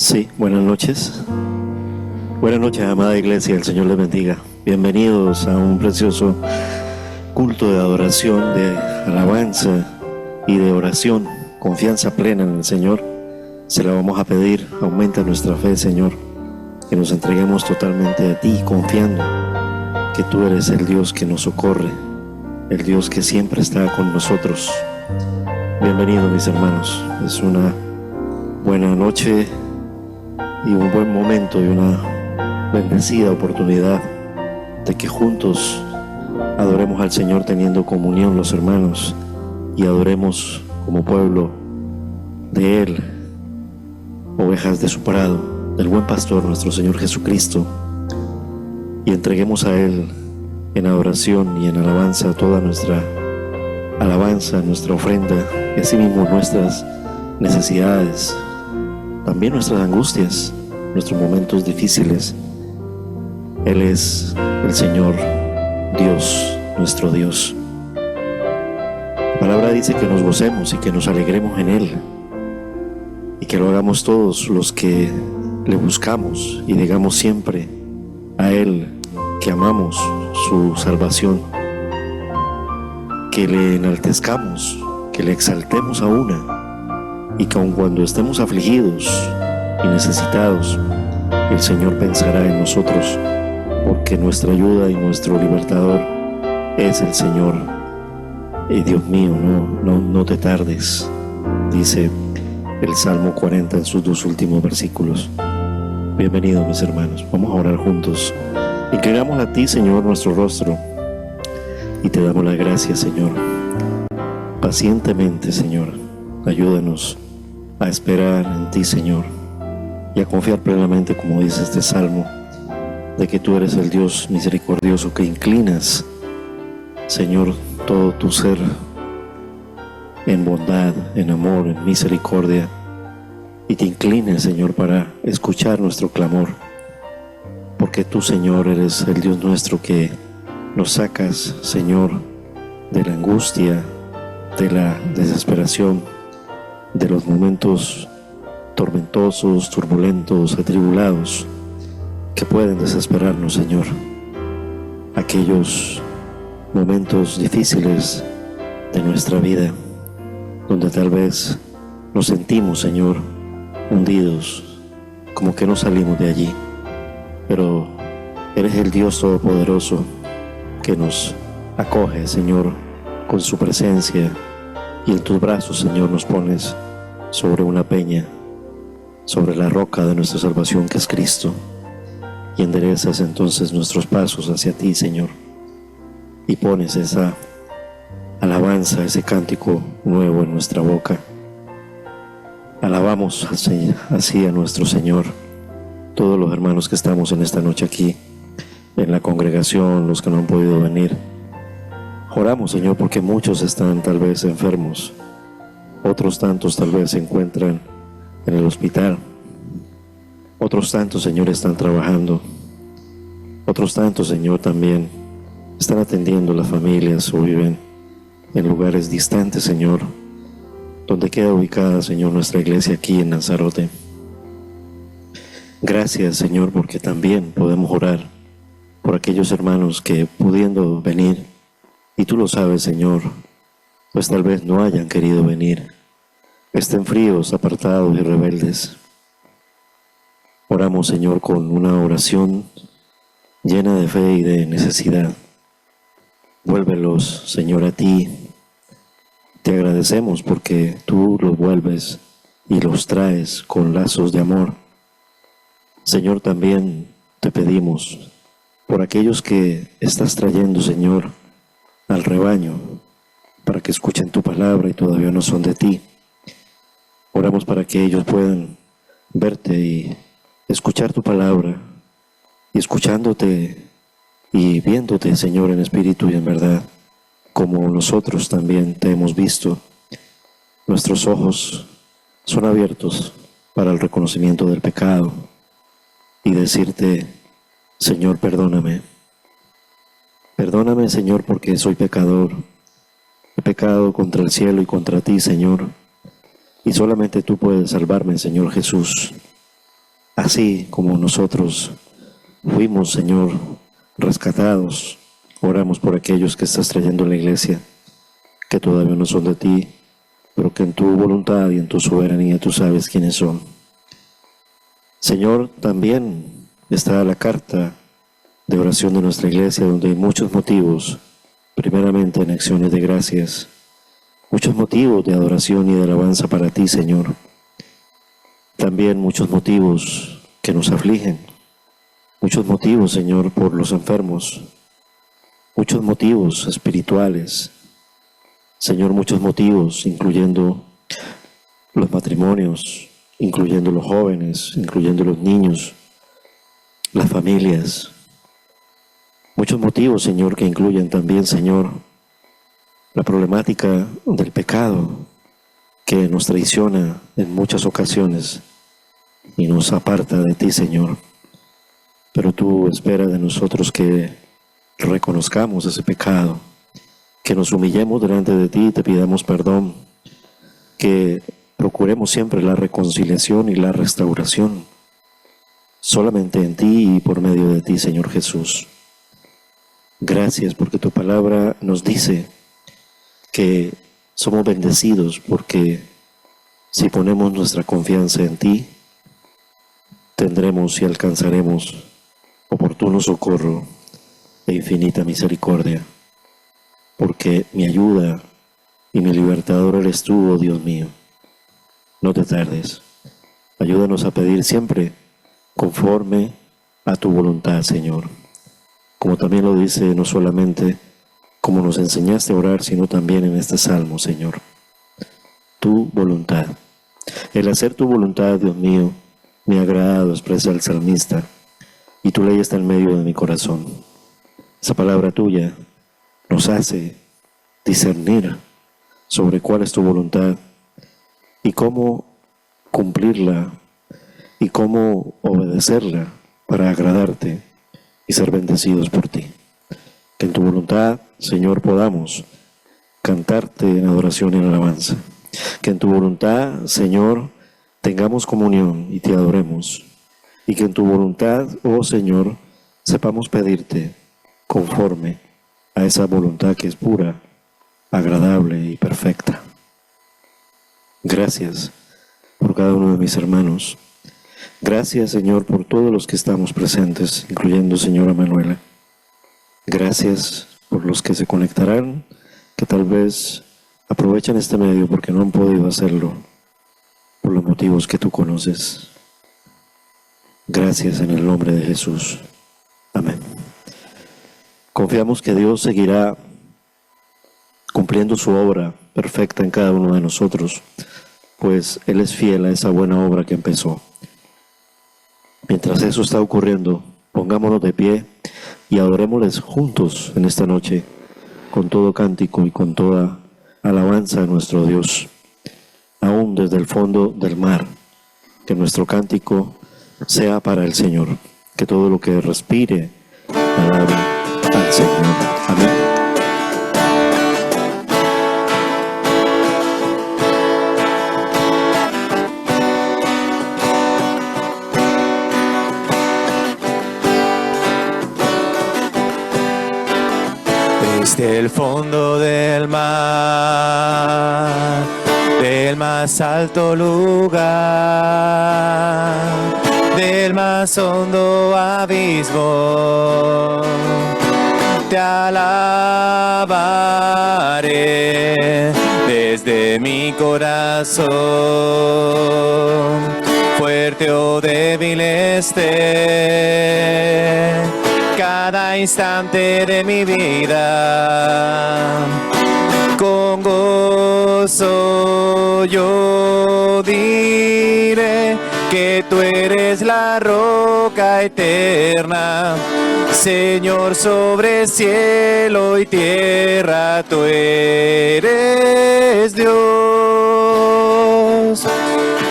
Sí, buenas noches. Buenas noches, amada iglesia, el Señor les bendiga. Bienvenidos a un precioso culto de adoración, de alabanza y de oración. Confianza plena en el Señor. Se la vamos a pedir, aumenta nuestra fe, Señor. Que nos entreguemos totalmente a ti, confiando que tú eres el Dios que nos socorre, el Dios que siempre está con nosotros. Bienvenidos, mis hermanos. Es una buena noche y un buen momento y una bendecida oportunidad de que juntos adoremos al Señor teniendo comunión los hermanos y adoremos como pueblo de Él, ovejas de su prado, del buen pastor nuestro Señor Jesucristo, y entreguemos a Él en adoración y en alabanza toda nuestra alabanza, nuestra ofrenda y asimismo nuestras necesidades, también nuestras angustias, nuestros momentos difíciles. Él es el Señor Dios, nuestro Dios. La palabra dice que nos gocemos y que nos alegremos en Él, y que lo hagamos todos los que le buscamos y digamos siempre a Él que amamos su salvación, que le enaltezcamos, que le exaltemos a una, y que aun cuando estemos afligidos y necesitados, el Señor pensará en nosotros, porque nuestra ayuda y nuestro libertador es el Señor. Y Dios mío, no te tardes, dice el Salmo 40 en sus dos últimos versículos. Bienvenidos, mis hermanos. Vamos a orar juntos. Inclinamos a ti, Señor, nuestro rostro y te damos las gracias, Señor. Pacientemente, Señor, ayúdanos a esperar en ti, Señor, y a confiar plenamente, como dice este Salmo, de que tú eres el Dios misericordioso, que inclinas, Señor, todo tu ser en bondad, en amor, en misericordia, y te inclines, Señor, para escuchar nuestro clamor, porque tú, Señor, eres el Dios nuestro que nos sacas, Señor, de la angustia, de la desesperación, de los momentos tormentosos, turbulentos, atribulados, que pueden desesperarnos, Señor. Aquellos momentos difíciles de nuestra vida, donde tal vez nos sentimos, Señor, hundidos, como que no salimos de allí. Pero eres el Dios Todopoderoso que nos acoge, Señor, con su presencia, y en tus brazos, Señor, nos pones sobre una peña, sobre la roca de nuestra salvación, que es Cristo, y enderezas entonces nuestros pasos hacia ti, Señor, y pones esa alabanza, ese cántico nuevo en nuestra boca. Alabamos así a nuestro Señor. Todos los hermanos que estamos en esta noche aquí en la congregación, los que no han podido venir, oramos, Señor, porque muchos están tal vez enfermos, otros tantos tal vez se encuentran en el hospital, otros tantos, Señor, están trabajando, otros tantos, Señor, también están atendiendo las familias o viven en lugares distantes, Señor, donde queda ubicada, Señor, nuestra iglesia aquí en Lanzarote. Gracias, Señor, porque también podemos orar por aquellos hermanos que, pudiendo venir, y tú lo sabes, Señor, pues tal vez no hayan querido venir, estén fríos, apartados y rebeldes. Oramos, Señor, con una oración llena de fe y de necesidad. Vuélvelos, Señor, a ti. Te agradecemos porque tú los vuelves y los traes con lazos de amor. Señor, también te pedimos por aquellos que estás trayendo, Señor, al rebaño, para que escuchen tu palabra y todavía no son de ti. Oramos para que ellos puedan verte y escuchar tu palabra, y escuchándote y viéndote, Señor, en espíritu y en verdad, como nosotros también te hemos visto. Nuestros ojos son abiertos para el reconocimiento del pecado y decirte, Señor, perdóname. Perdóname, Señor, porque soy pecador. He pecado contra el cielo y contra ti, Señor, y solamente tú puedes salvarme, Señor Jesús. así como nosotros fuimos, Señor, rescatados, oramos por aquellos que estás trayendo a la iglesia, que todavía no son de ti, pero que en tu voluntad y en tu soberanía tú sabes quiénes son. Señor, también está la carta de oración de nuestra iglesia, donde hay muchos motivos, primeramente en acciones de gracias, muchos motivos de adoración y de alabanza para ti, Señor. También muchos motivos que nos afligen, muchos motivos, Señor, por los enfermos, muchos motivos espirituales, Señor, muchos motivos, incluyendo los matrimonios, incluyendo los jóvenes, incluyendo los niños, las familias. Muchos motivos, Señor, que incluyen también, Señor, la problemática del pecado que nos traiciona en muchas ocasiones y nos aparta de ti, Señor. Pero tú esperas de nosotros que reconozcamos ese pecado, que nos humillemos delante de ti y te pidamos perdón, que procuremos siempre la reconciliación y la restauración, solamente en ti y por medio de ti, Señor Jesús. Gracias porque tu palabra nos dice que somos bendecidos porque si ponemos nuestra confianza en ti, tendremos y alcanzaremos oportuno socorro e infinita misericordia, porque mi ayuda y mi libertador eres tú, oh Dios mío. No te tardes, ayúdanos a pedir siempre conforme a tu voluntad, Señor. Como también lo dice, no solamente como nos enseñaste a orar, sino también en este salmo, Señor. Tu voluntad. El hacer tu voluntad, Dios mío, me ha agradado, expresa el salmista, y tu ley está en medio de mi corazón. Esa palabra tuya nos hace discernir sobre cuál es tu voluntad y cómo cumplirla y cómo obedecerla para agradarte y ser bendecidos por ti. Que en tu voluntad, Señor, podamos cantarte en adoración y en alabanza. Que en tu voluntad, Señor, tengamos comunión y te adoremos. Y que en tu voluntad, oh Señor, sepamos pedirte conforme a esa voluntad que es pura, agradable y perfecta. Gracias por cada uno de mis hermanos. Gracias, Señor, por todos los que estamos presentes, incluyendo señora Manuela. Gracias por los que se conectarán, que tal vez aprovechen este medio porque no han podido hacerlo por los motivos que tú conoces. Gracias en el nombre de Jesús. Amén. Confiamos que Dios seguirá cumpliendo su obra perfecta en cada uno de nosotros, pues Él es fiel a esa buena obra que empezó. Mientras eso está ocurriendo, pongámonos de pie y adorémosles juntos en esta noche, con todo cántico y con toda alabanza a nuestro Dios, aún desde el fondo del mar. Que nuestro cántico sea para el Señor, que todo lo que respire alabe al Señor. Amén. Desde el fondo del mar, del más alto lugar, del más hondo abismo, te alabaré desde mi corazón. Fuerte o débil esté, cada instante de mi vida, con gozo yo diré que tú eres la roca eterna, Señor sobre cielo y tierra, tú eres Dios.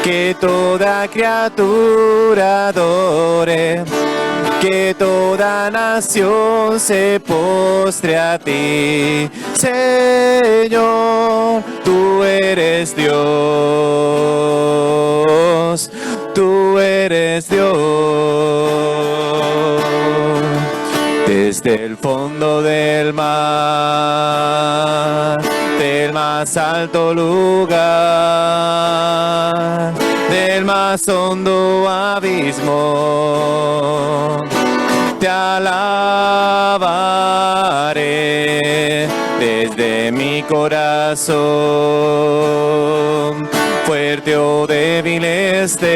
Que toda criatura adore, que toda nación se postre a ti, Señor, tú eres Dios. tú eres Dios. Desde el fondo del mar, del más alto lugar, del más hondo abismo, te alabaré desde mi corazón. Fuerte o débil esté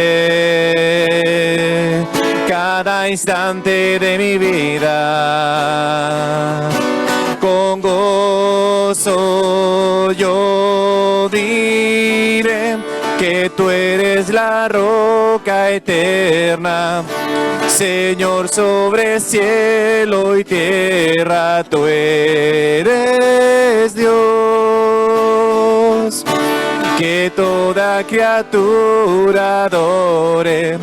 cada instante de mi vida, con gozo yo diré que tú eres la roca eterna, Señor sobre cielo y tierra, tú eres Dios. Que toda criatura adore,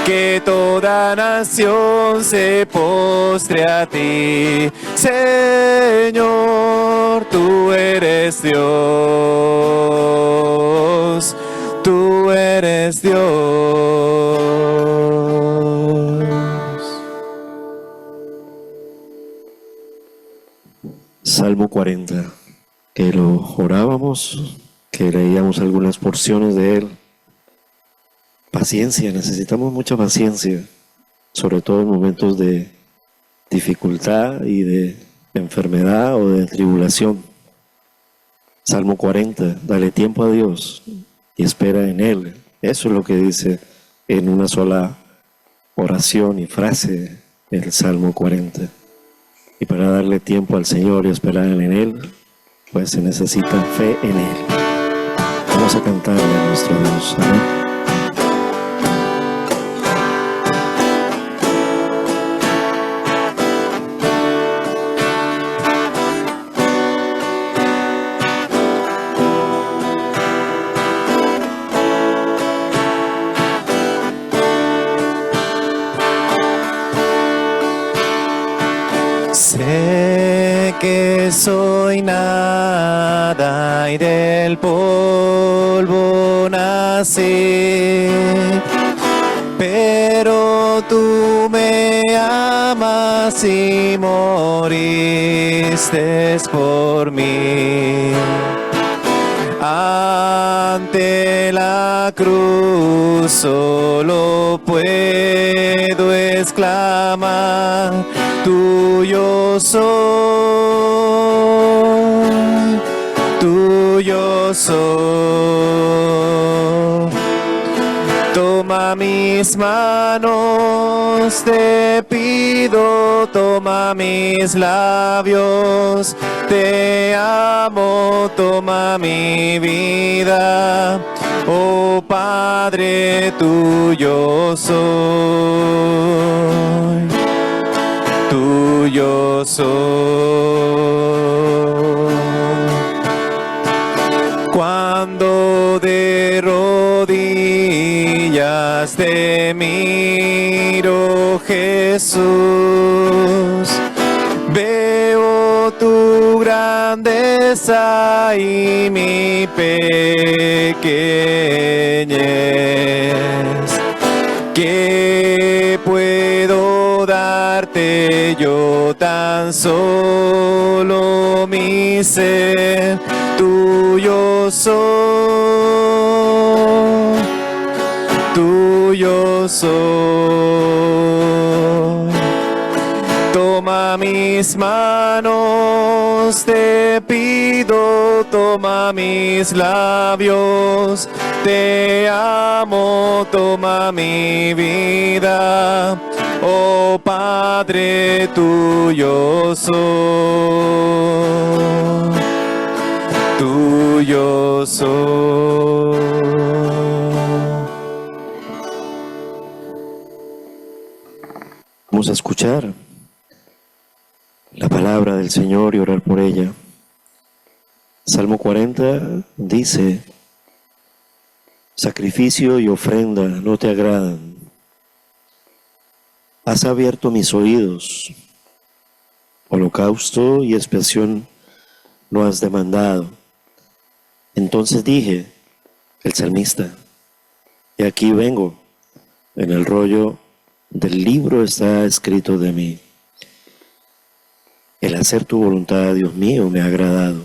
que toda nación se postre a ti, Señor, tú eres Dios, tú eres Dios. Salmo 40, que lo orábamos, que leíamos algunas porciones de él. Paciencia, necesitamos mucha paciencia, sobre todo en momentos de dificultad y de enfermedad o de tribulación. Salmo 40, dale tiempo a Dios y espera en Él. Eso es lo que dice en una sola oración y frase el Salmo 40. Y para darle tiempo al Señor y esperar en Él, pues se necesita fe en Él. Vamos a cantarle a nuestro Dios. Amén. Sé que soy nada y del polvo nací, pero tú me amas y moriste por mí. Ante la cruz solo puedo exclamar, tuyo soy, tuyo soy. Toma mis manos, te pido, toma mis labios, te amo, toma mi vida, oh Padre, tuyo soy, tuyo soy. Cuando de rodillas te miro, Jesús, veo tu grandeza y mi pequeñez. ¿Qué puedo darte yo? Tan solo mi ser, tuyo soy, tuyo soy. Toma mis manos, te pido, toma mis labios, te amo, toma mi vida, oh Padre, tuyo soy, tuyo soy. Vamos a escuchar la palabra del Señor y orar por ella. Salmo 40 dice: sacrificio y ofrenda no te agradan. Has abierto mis oídos. Holocausto y expiación no has demandado. Entonces dije, el salmista, y aquí vengo, En el rollo del libro está escrito de mí. El hacer tu voluntad, Dios mío, me ha agradado,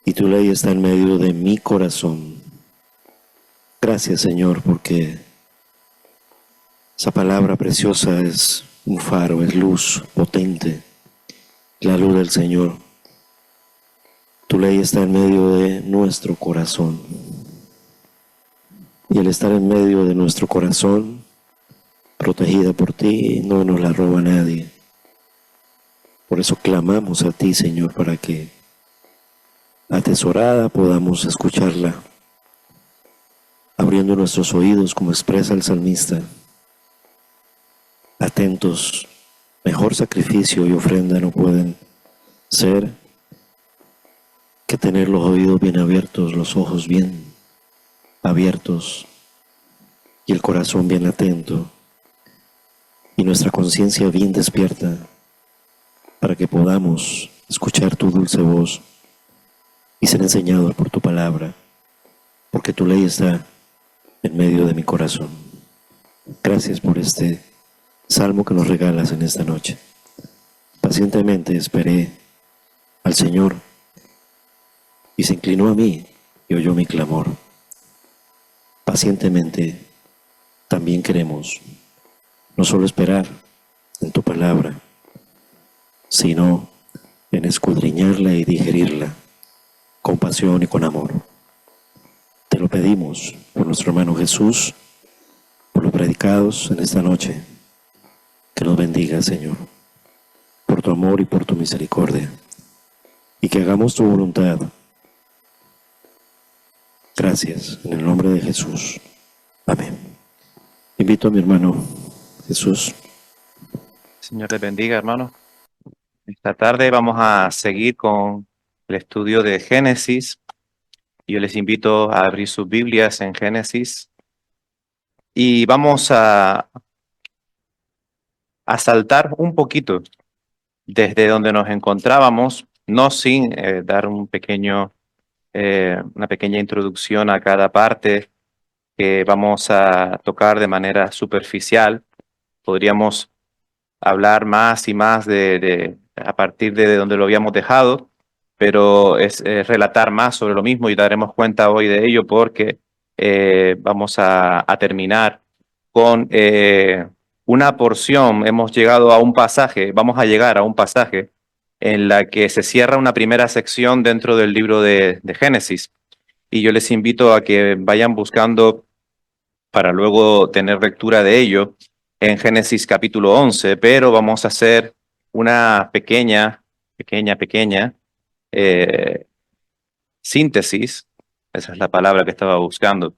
y tu ley está en medio de mi corazón. Gracias, Señor, porque esa palabra preciosa es un faro, es luz potente, la luz del Señor. Tu ley está en medio de nuestro corazón. Y el estar en medio de nuestro corazón, protegida por ti, no nos la roba nadie. Por eso clamamos a ti, Señor, para que atesorada podamos escucharla, abriendo nuestros oídos como expresa el salmista, atentos. Mejor sacrificio y ofrenda no pueden ser que tener los oídos bien abiertos, los ojos bien abiertos y el corazón bien atento y nuestra conciencia bien despierta para que podamos escuchar tu dulce voz y ser enseñados por tu palabra, porque tu ley está en medio de mi corazón. Gracias por este salmo que nos regalas en esta noche. Pacientemente esperé al Señor y se inclinó a mí y oyó mi clamor. Pacientemente también queremos no solo esperar en tu palabra, sino en escudriñarla y digerirla con pasión y con amor. Te lo pedimos por nuestro hermano Jesús, por los predicados en esta noche. Que nos bendiga, Señor, por tu amor y por tu misericordia, y que hagamos tu voluntad. Gracias, en el nombre de Jesús. Amén. Invito a mi hermano Jesús. Señor te bendiga, hermano. Esta tarde vamos a seguir con el estudio de Génesis. Yo les invito a abrir sus Biblias en Génesis y vamos a saltar un poquito desde donde nos encontrábamos, no sin dar una pequeña introducción a cada parte que vamos a tocar de manera superficial. Podríamos hablar más y más a partir de donde lo habíamos dejado, pero es relatar más sobre lo mismo y daremos cuenta hoy de ello porque vamos a terminar con una porción. Hemos llegado a un pasaje, vamos a llegar a un pasaje en la que se cierra una primera sección dentro del libro de Génesis, y yo les invito a que vayan buscando para luego tener lectura de ello en Génesis capítulo 11, pero vamos a hacer una pequeña síntesis, esa es la palabra que estaba buscando.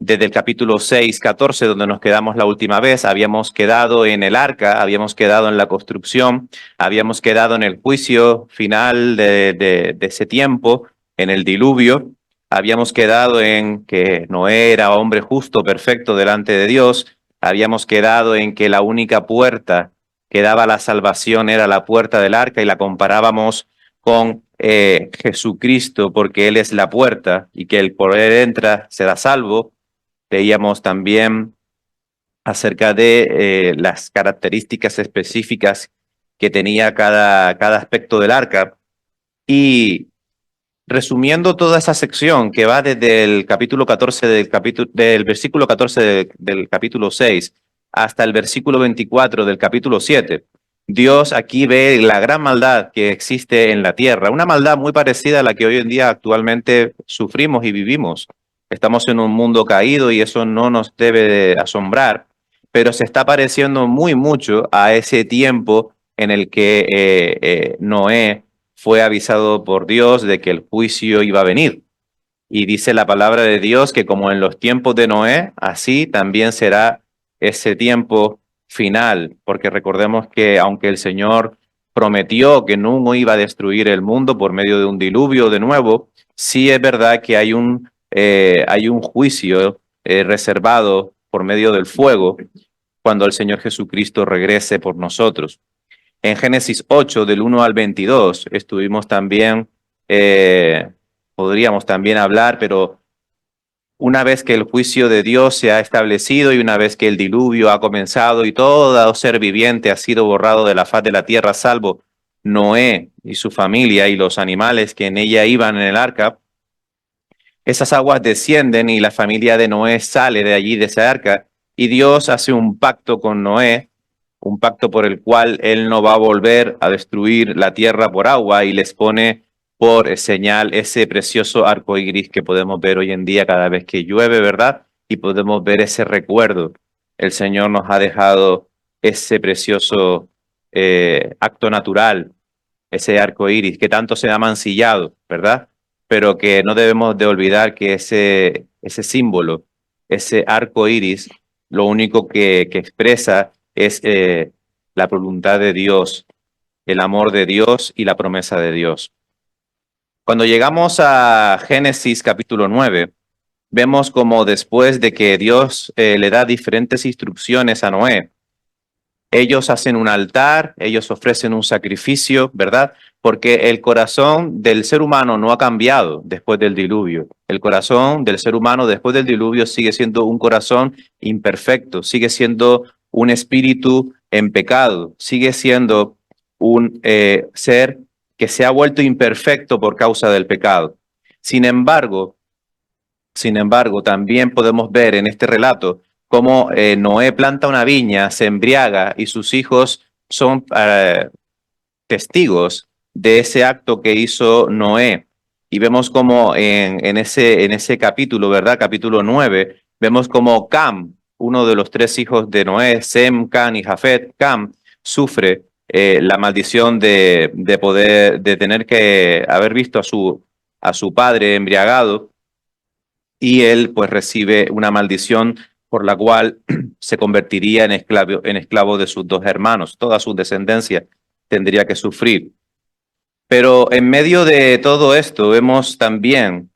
Desde el capítulo 6, 14, donde nos quedamos la última vez, habíamos quedado en el arca, habíamos quedado en la construcción, habíamos quedado en el juicio final de ese tiempo, en el diluvio, habíamos quedado en que Noé era hombre justo, perfecto delante de Dios, habíamos quedado en que la única puerta que daba la salvación era la puerta del arca y la comparábamos con Jesucristo porque Él es la puerta y que el por Él entra será salvo. Veíamos también acerca de las características específicas que tenía cada aspecto del arca. Y resumiendo toda esa sección que va desde el capítulo 14 del versículo 14 del capítulo 6 hasta el versículo 24 del capítulo 7, Dios aquí ve la gran maldad que existe en la tierra, una maldad muy parecida a la que hoy en día actualmente sufrimos y vivimos. Estamos en un mundo caído y eso no nos debe de asombrar, pero se está pareciendo muy mucho a ese tiempo en el que Noé fue avisado por Dios de que el juicio iba a venir. Y dice la palabra de Dios que como en los tiempos de Noé, así también será ese tiempo final, porque recordemos que aunque el Señor prometió que no iba a destruir el mundo por medio de un diluvio de nuevo, sí es verdad que hay un juicio reservado por medio del fuego cuando el Señor Jesucristo regrese por nosotros. En Génesis 8, del 1 al 22, estuvimos también, podríamos también hablar, pero una vez que el juicio de Dios se ha establecido y una vez que el diluvio ha comenzado y todo ser viviente ha sido borrado de la faz de la tierra, salvo Noé y su familia y los animales que en ella iban en el arca, esas aguas descienden y la familia de Noé sale de allí, de esa arca, y Dios hace un pacto con Noé, un pacto por el cual él no va a volver a destruir la tierra por agua, y les pone por señal ese precioso arco iris que podemos ver hoy en día cada vez que llueve, ¿verdad? Y podemos ver ese recuerdo. El Señor nos ha dejado ese precioso acto natural, ese arco iris que tanto se ha mancillado, ¿verdad? Pero que no debemos de olvidar que ese símbolo, ese arco iris, lo único que expresa es la voluntad de Dios, el amor de Dios y la promesa de Dios. Cuando llegamos a Génesis capítulo 9, vemos como después de que Dios le da diferentes instrucciones a Noé, ellos hacen un altar, ellos ofrecen un sacrificio, ¿verdad? Porque el corazón del ser humano no ha cambiado después del diluvio. El corazón del ser humano después del diluvio sigue siendo un corazón imperfecto, sigue siendo un espíritu en pecado, sigue siendo un ser que se ha vuelto imperfecto por causa del pecado. Sin embargo, también podemos ver en este relato cómo Noé planta una viña, se embriaga y sus hijos son testigos de ese acto que hizo Noé. Y vemos como en ese capítulo, ¿verdad? Capítulo 9, vemos como Cam, uno de los tres hijos de Noé, Sem, Can y Jafet, Cam, sufre la maldición de tener que haber visto a su padre embriagado, y él pues recibe una maldición por la cual se convertiría en esclavo de sus dos hermanos. Toda su descendencia tendría que sufrir. Pero en medio de todo esto vemos también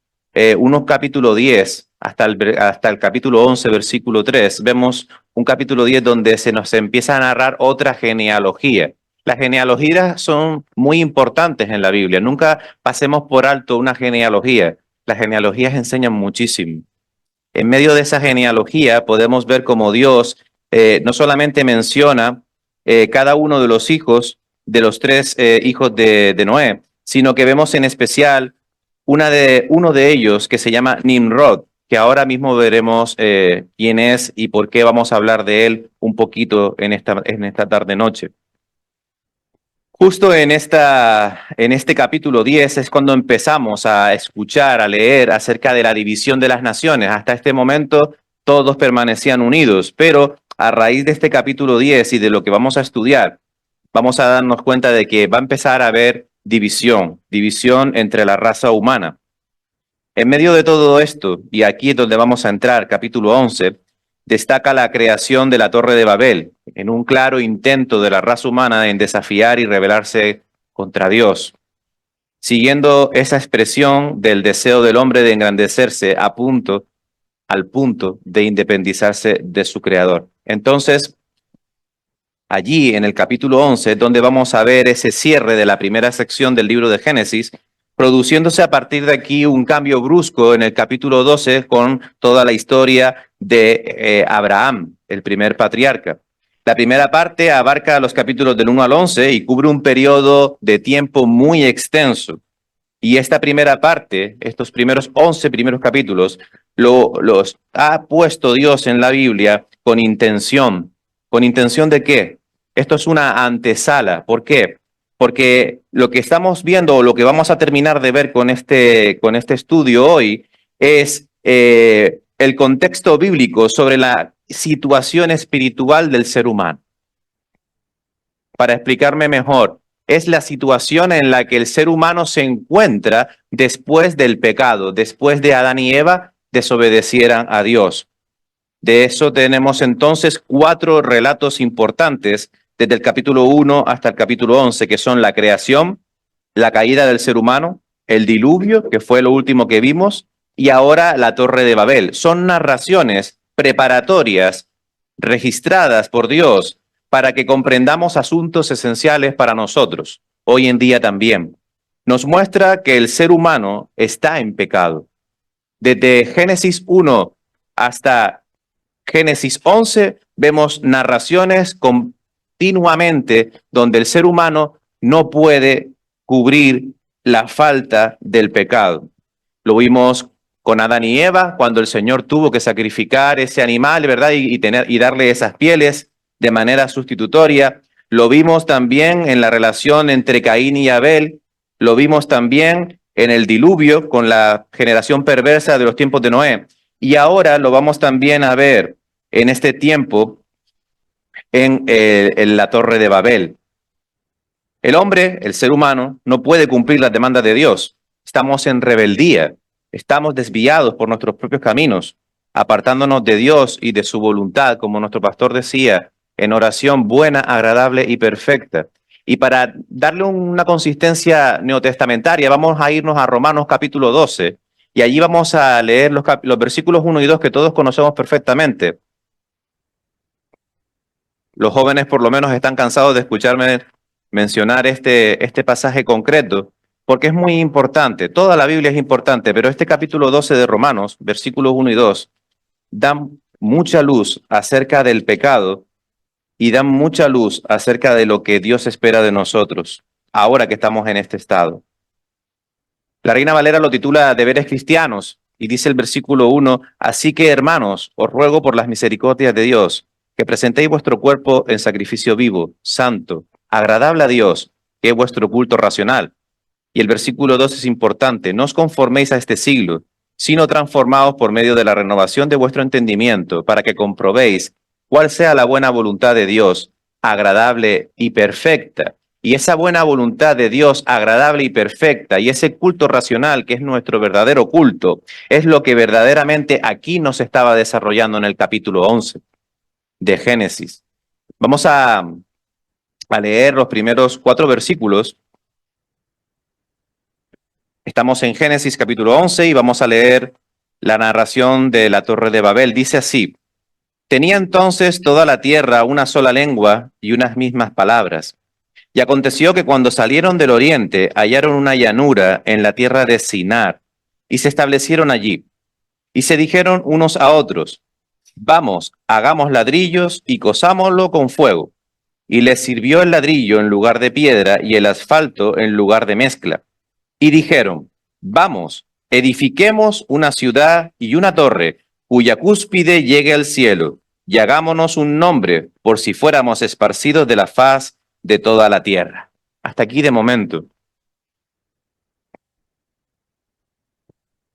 unos capítulo 10 hasta el capítulo 11, versículo 3. Vemos un capítulo 10 donde se nos empieza a narrar otra genealogía. Las genealogías son muy importantes en la Biblia. Nunca pasemos por alto una genealogía. Las genealogías enseñan muchísimo. En medio de esa genealogía podemos ver cómo Dios no solamente menciona cada uno de los hijos de los tres hijos de Noé, sino que vemos en especial uno de ellos que se llama Nimrod, que ahora mismo veremos quién es y por qué vamos a hablar de él un poquito en esta tarde-noche. Justo en este capítulo 10 es cuando empezamos a escuchar, a leer acerca de la división de las naciones. Hasta este momento todos permanecían unidos, pero a raíz de este capítulo 10 y de lo que vamos a estudiar, vamos a darnos cuenta de que va a empezar a haber división entre la raza humana. En medio de todo esto, y aquí es donde vamos a entrar, capítulo 11, destaca la creación de la Torre de Babel, en un claro intento de la raza humana en desafiar y rebelarse contra Dios, siguiendo esa expresión del deseo del hombre de engrandecerse al punto de independizarse de su creador. Entonces, allí en el capítulo 11, donde vamos a ver ese cierre de la primera sección del libro de Génesis, produciéndose a partir de aquí un cambio brusco en el capítulo 12 con toda la historia de Abraham, el primer patriarca. La primera parte abarca los capítulos del 1 al 11 y cubre un periodo de tiempo muy extenso. Y esta primera parte, estos primeros 11 primeros capítulos, los ha puesto Dios en la Biblia con intención. ¿Con intención de qué? Esto es una antesala. ¿Por qué? Porque lo que estamos viendo o lo que vamos a terminar de ver con este estudio hoy es el contexto bíblico sobre la situación espiritual del ser humano. Para explicarme mejor, es la situación en la que el ser humano se encuentra después del pecado, después de Adán y Eva desobedecieran a Dios. De eso tenemos entonces 4 relatos importantes desde el capítulo 1 hasta el capítulo 11, que son la creación, la caída del ser humano, el diluvio, que fue lo último que vimos, y ahora la Torre de Babel. Son narraciones preparatorias registradas por Dios para que comprendamos asuntos esenciales para nosotros, hoy en día también. Nos muestra que el ser humano está en pecado. Desde Génesis 1 hasta Génesis 11 vemos narraciones continuamente donde el ser humano no puede cubrir la falta del pecado. Lo vimos con Adán y Eva, cuando el Señor tuvo que sacrificar ese animal, ¿verdad? Y darle esas pieles de manera sustitutoria. Lo vimos también en la relación entre Caín y Abel. Lo vimos también en el diluvio con la generación perversa de los tiempos de Noé. Y ahora lo vamos también a ver en este tiempo en la Torre de Babel. El hombre, el ser humano, no puede cumplir las demandas de Dios. Estamos en rebeldía. Estamos desviados por nuestros propios caminos, apartándonos de Dios y de su voluntad, como nuestro pastor decía, en oración buena, agradable y perfecta. Y para darle una consistencia neotestamentaria, vamos a irnos a Romanos capítulo 12, y allí vamos a leer los versículos 1 y 2 que todos conocemos perfectamente. Los jóvenes por lo menos están cansados de escucharme mencionar este pasaje concreto, porque es muy importante. Toda la Biblia es importante, pero este capítulo 12 de Romanos, versículos 1 y 2, dan mucha luz acerca del pecado y dan mucha luz acerca de lo que Dios espera de nosotros, ahora que estamos en este estado. La Reina Valera lo titula Deberes cristianos, y dice el versículo 1, así que hermanos, os ruego por las misericordias de Dios, que presentéis vuestro cuerpo en sacrificio vivo, santo, agradable a Dios, que es vuestro culto racional. Y el versículo 2 es importante, no os conforméis a este siglo, sino transformaos por medio de la renovación de vuestro entendimiento, para que comprobéis cuál sea la buena voluntad de Dios, agradable y perfecta. Y esa buena voluntad de Dios, agradable y perfecta, y ese culto racional que es nuestro verdadero culto, es lo que verdaderamente aquí nos estaba desarrollando en el capítulo 11 de Génesis. Vamos a leer los primeros 4 versículos. Estamos en Génesis capítulo 11 y vamos a leer la narración de la Torre de Babel. Dice así, tenía entonces toda la tierra una sola lengua y unas mismas palabras. Y aconteció que cuando salieron del oriente hallaron una llanura en la tierra de Sinar y se establecieron allí. Y se dijeron unos a otros, vamos, hagamos ladrillos y cosámoslo con fuego. Y les sirvió el ladrillo en lugar de piedra y el asfalto en lugar de mezcla. Y dijeron, vamos, edifiquemos una ciudad y una torre, cuya cúspide llegue al cielo, y hagámonos un nombre, por si fuéramos esparcidos de la faz de toda la tierra. Hasta aquí de momento.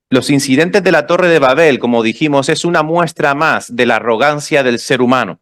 Los incidentes de la Torre de Babel, como dijimos, es una muestra más de la arrogancia del ser humano.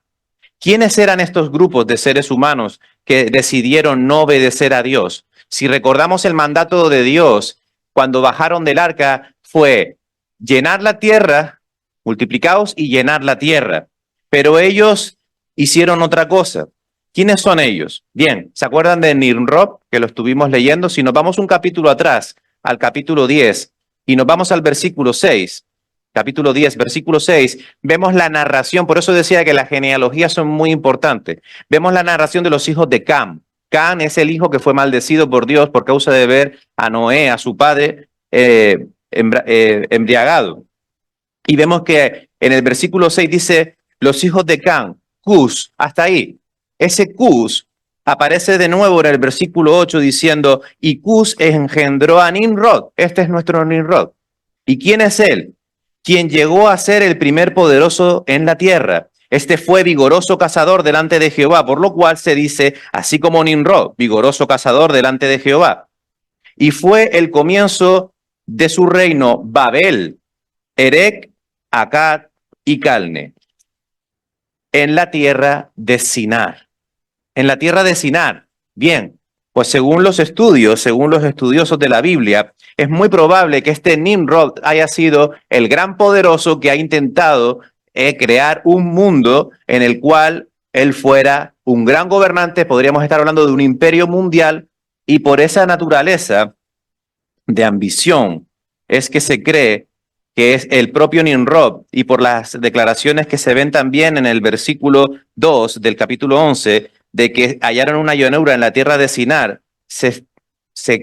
¿Quiénes eran estos grupos de seres humanos que decidieron no obedecer a Dios? Si recordamos el mandato de Dios, cuando bajaron del arca, fue llenar la tierra, multiplicaos y llenar la tierra. Pero ellos hicieron otra cosa. ¿Quiénes son ellos? Bien, ¿se acuerdan de Nimrod, que lo estuvimos leyendo? Si nos vamos un capítulo atrás, al capítulo 10, y nos vamos al versículo 6, capítulo 10, versículo 6, vemos la narración, por eso decía que las genealogías son muy importantes. Vemos la narración de los hijos de Cam. Cam es el hijo que fue maldecido por Dios por causa de ver a Noé, a su padre, embriagado. Y vemos que en el versículo 6 dice, los hijos de Cam, Cus, hasta ahí. Ese Cus aparece de nuevo en el versículo 8 diciendo, y Cus engendró a Nimrod. Este es nuestro Nimrod. ¿Y quién es él? Quien llegó a ser el primer poderoso en la tierra. Este fue vigoroso cazador delante de Jehová, por lo cual se dice, así como Nimrod, vigoroso cazador delante de Jehová. Y fue el comienzo de su reino Babel, Erec, Akkad y Calne, en la tierra de Sinar. En la tierra de Sinar. Bien, pues según los estudiosos de la Biblia, es muy probable que este Nimrod haya sido el gran poderoso que ha intentado crear un mundo en el cual él fuera un gran gobernante. Podríamos estar hablando de un imperio mundial, y por esa naturaleza de ambición es que se cree que es el propio Nimrod, y por las declaraciones que se ven también en el versículo 2 del capítulo 11, de que hallaron una llanura en la tierra de Sinar, se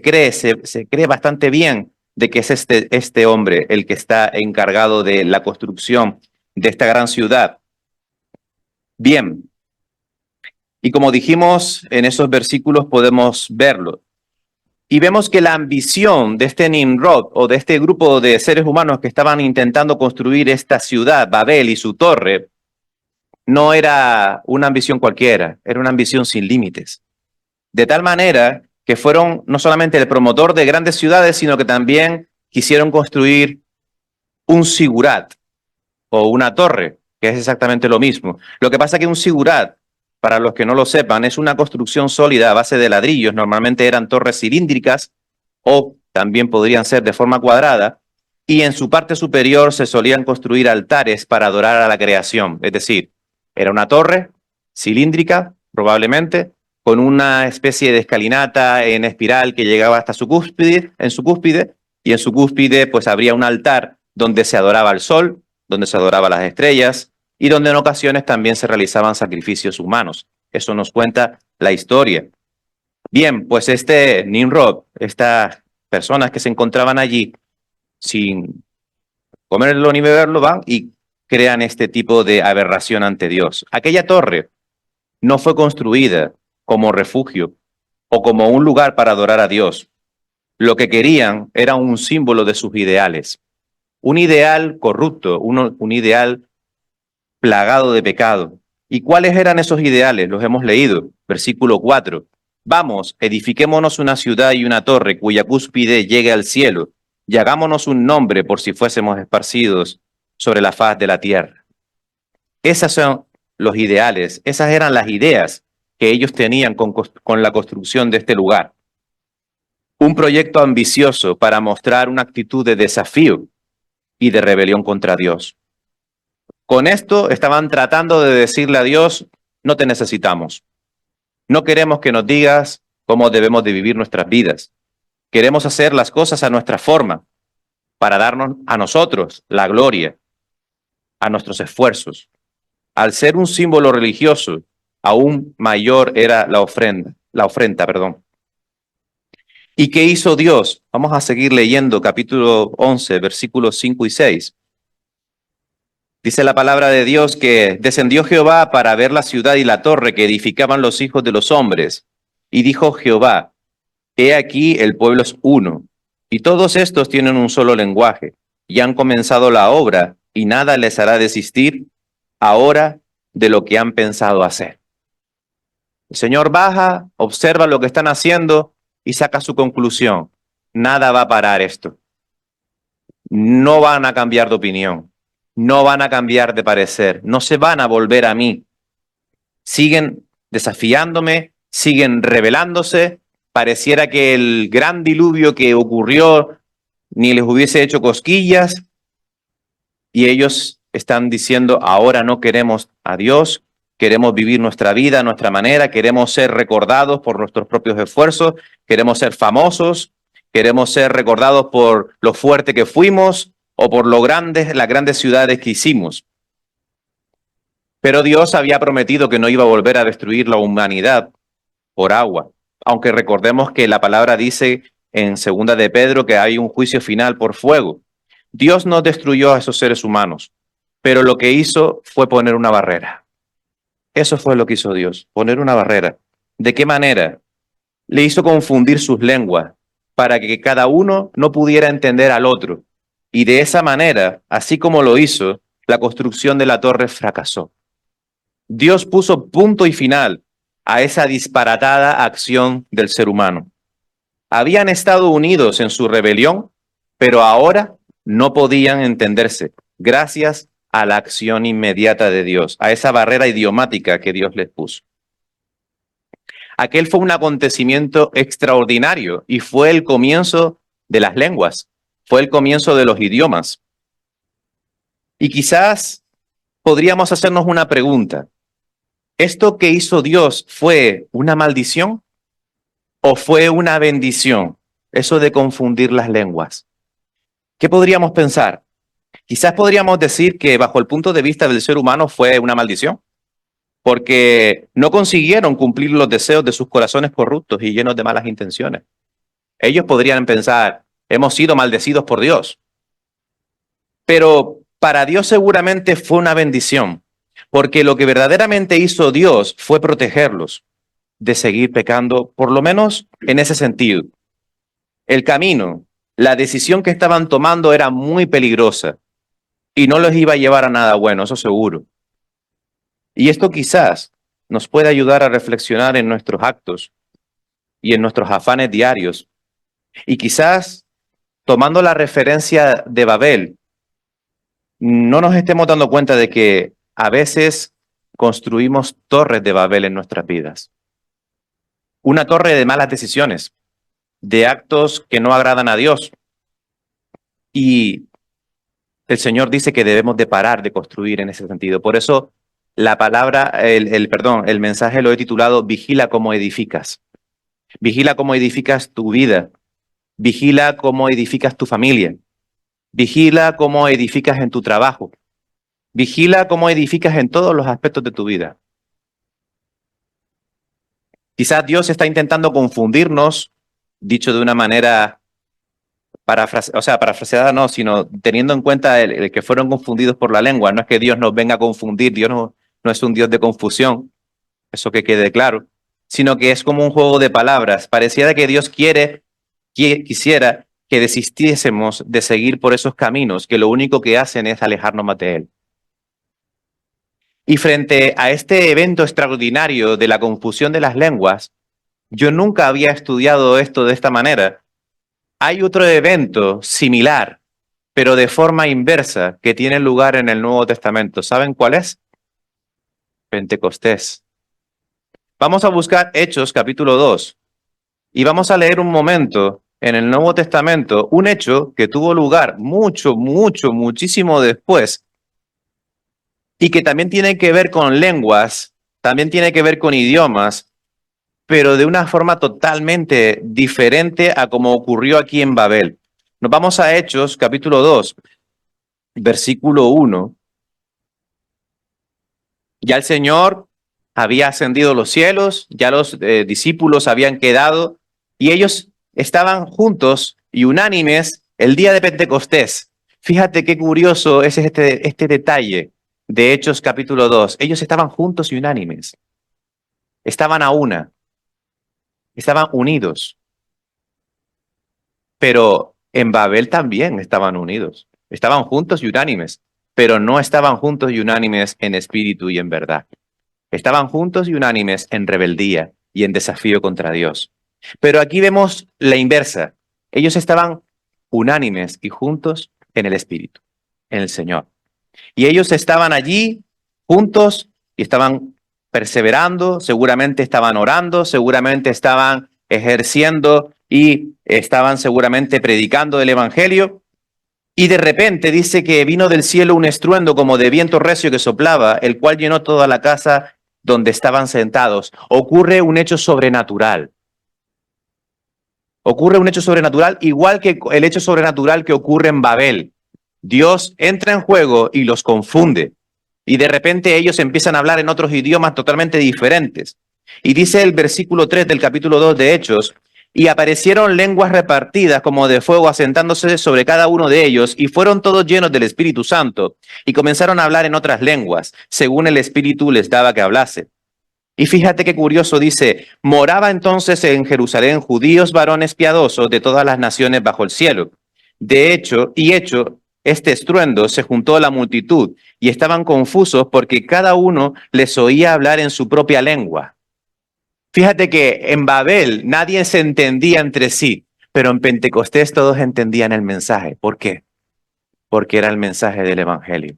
cree bastante bien de que es este hombre el que está encargado de la construcción de esta gran ciudad. Bien, y como dijimos en esos versículos podemos verlo. Y vemos que la ambición de este Nimrod o de este grupo de seres humanos que estaban intentando construir esta ciudad, Babel y su torre, no era una ambición cualquiera, era una ambición sin límites. De tal manera que fueron no solamente el promotor de grandes ciudades, sino que también quisieron construir un sigurat o una torre, que es exactamente lo mismo. Lo que pasa es que un sigurat, para los que no lo sepan, es una construcción sólida a base de ladrillos. Normalmente eran torres cilíndricas o también podrían ser de forma cuadrada. Y en su parte superior se solían construir altares para adorar a la creación. Es decir, era una torre cilíndrica, probablemente, con una especie de escalinata en espiral que llegaba hasta su cúspide, y en su cúspide pues habría un altar donde se adoraba al sol, donde se adoraba a las estrellas y donde en ocasiones también se realizaban sacrificios humanos. Eso nos cuenta la historia. Bien, pues este Nimrod, estas personas que se encontraban allí sin comerlo ni beberlo, van y crean este tipo de aberración ante Dios. Aquella torre no fue construida como refugio o como un lugar para adorar a Dios. Lo que querían era un símbolo de sus ideales. Un ideal corrupto, un ideal plagado de pecado. ¿Y cuáles eran esos ideales? Los hemos leído. Versículo 4. Vamos, edifiquémonos una ciudad y una torre cuya cúspide llegue al cielo, y hagámonos un nombre por si fuésemos esparcidos sobre la faz de la tierra. Esos son los ideales, esas eran las ideas que ellos tenían con la construcción de este lugar. Un proyecto ambicioso para mostrar una actitud de desafío y de rebelión contra Dios. Con esto estaban tratando de decirle a Dios, no te necesitamos. No queremos que nos digas cómo debemos de vivir nuestras vidas. Queremos hacer las cosas a nuestra forma, para darnos a nosotros la gloria, a nuestros esfuerzos. Al ser un símbolo religioso, aún mayor era la ofrenda. ¿Y qué hizo Dios? Vamos a seguir leyendo capítulo 11, versículos 5 y 6. Dice la palabra de Dios que descendió Jehová para ver la ciudad y la torre que edificaban los hijos de los hombres. Y dijo Jehová, he aquí el pueblo es uno, y todos estos tienen un solo lenguaje, y han comenzado la obra, y nada les hará desistir ahora de lo que han pensado hacer. El Señor baja, observa lo que están haciendo y saca su conclusión. Nada va a parar esto. No van a cambiar de opinión. No van a cambiar de parecer. No se van a volver a mí. Siguen desafiándome, siguen rebelándose. Pareciera que el gran diluvio que ocurrió ni les hubiese hecho cosquillas. Y ellos están diciendo, ahora no queremos a Dios, queremos vivir nuestra vida a nuestra manera, queremos ser recordados por nuestros propios esfuerzos, queremos ser famosos, queremos ser recordados por lo fuerte que fuimos o por las grandes ciudades que hicimos. Pero Dios había prometido que no iba a volver a destruir la humanidad por agua, aunque recordemos que la palabra dice en 2 de Pedro que hay un juicio final por fuego. Dios no destruyó a esos seres humanos, pero lo que hizo fue poner una barrera. Eso fue lo que hizo Dios, poner una barrera. ¿De qué manera? Le hizo confundir sus lenguas para que cada uno no pudiera entender al otro. Y de esa manera, así como lo hizo, la construcción de la torre fracasó. Dios puso punto y final a esa disparatada acción del ser humano. Habían estado unidos en su rebelión, pero ahora no podían entenderse, gracias a la acción inmediata de Dios, a esa barrera idiomática que Dios les puso. Aquel fue un acontecimiento extraordinario y fue el comienzo de las lenguas, fue el comienzo de los idiomas. Y quizás podríamos hacernos una pregunta. ¿Esto que hizo Dios fue una maldición o fue una bendición? Eso de confundir las lenguas. ¿Qué podríamos pensar? Quizás podríamos decir que bajo el punto de vista del ser humano fue una maldición, porque no consiguieron cumplir los deseos de sus corazones corruptos y llenos de malas intenciones. Ellos podrían pensar, hemos sido maldecidos por Dios. Pero para Dios seguramente fue una bendición, porque lo que verdaderamente hizo Dios fue protegerlos de seguir pecando, por lo menos en ese sentido. El camino, la decisión que estaban tomando era muy peligrosa y no los iba a llevar a nada bueno, eso seguro. Y esto quizás nos puede ayudar a reflexionar en nuestros actos y en nuestros afanes diarios. Y quizás, tomando la referencia de Babel, no nos estemos dando cuenta de que a veces construimos torres de Babel en nuestras vidas. Una torre de malas decisiones, de actos que no agradan a Dios. Y el Señor dice que debemos de parar de construir en ese sentido. Por eso la palabra, el mensaje lo he titulado Vigila cómo edificas. Vigila cómo edificas tu vida. Vigila cómo edificas tu familia. Vigila cómo edificas en tu trabajo. Vigila cómo edificas en todos los aspectos de tu vida. Quizás Dios está intentando confundirnos, dicho de una manera parafraseada no, sino teniendo en cuenta el que fueron confundidos por la lengua. No es que Dios nos venga a confundir, Dios no es un Dios de confusión, eso que quede claro, sino que es como un juego de palabras. Pareciera que Dios quisiera que desistiésemos de seguir por esos caminos que lo único que hacen es alejarnos más de Él. Y frente a este evento extraordinario de la confusión de las lenguas, yo nunca había estudiado esto de esta manera. Hay otro evento similar, pero de forma inversa, que tiene lugar en el Nuevo Testamento. ¿Saben cuál es? Pentecostés. Vamos a buscar Hechos capítulo 2 y vamos a leer un momento en el Nuevo Testamento, un hecho que tuvo lugar muchísimo después y que también tiene que ver con lenguas, también tiene que ver con idiomas, pero de una forma totalmente diferente a como ocurrió aquí en Babel. Nos vamos a Hechos capítulo 2, versículo 1. Ya el Señor había ascendido a los cielos, ya los discípulos habían quedado y ellos estaban juntos y unánimes el día de Pentecostés. Fíjate qué curioso es este detalle de Hechos capítulo 2. Ellos estaban juntos y unánimes. Estaban a una. Estaban unidos. Pero en Babel también estaban unidos. Estaban juntos y unánimes, pero no estaban juntos y unánimes en espíritu y en verdad. Estaban juntos y unánimes en rebeldía y en desafío contra Dios. Pero aquí vemos la inversa. Ellos estaban unánimes y juntos en el Espíritu, en el Señor. Y ellos estaban allí juntos y estaban perseverando, seguramente estaban orando, seguramente estaban ejerciendo y estaban seguramente predicando el Evangelio. Y de repente dice que vino del cielo un estruendo como de viento recio que soplaba, el cual llenó toda la casa donde estaban sentados. Ocurre un hecho sobrenatural. Ocurre un hecho sobrenatural igual que el hecho sobrenatural que ocurre en Babel. Dios entra en juego y los confunde. Y de repente ellos empiezan a hablar en otros idiomas totalmente diferentes. Y dice el versículo 3 del capítulo 2 de Hechos, y aparecieron lenguas repartidas como de fuego asentándose sobre cada uno de ellos, y fueron todos llenos del Espíritu Santo, y comenzaron a hablar en otras lenguas, según el Espíritu les daba que hablase. Y fíjate qué curioso, dice, moraba entonces en Jerusalén judíos varones piadosos de todas las naciones bajo el cielo. De hecho, este estruendo se juntó a la multitud, y estaban confusos porque cada uno les oía hablar en su propia lengua. Fíjate que en Babel nadie se entendía entre sí, pero en Pentecostés todos entendían el mensaje. ¿Por qué? Porque era el mensaje del Evangelio.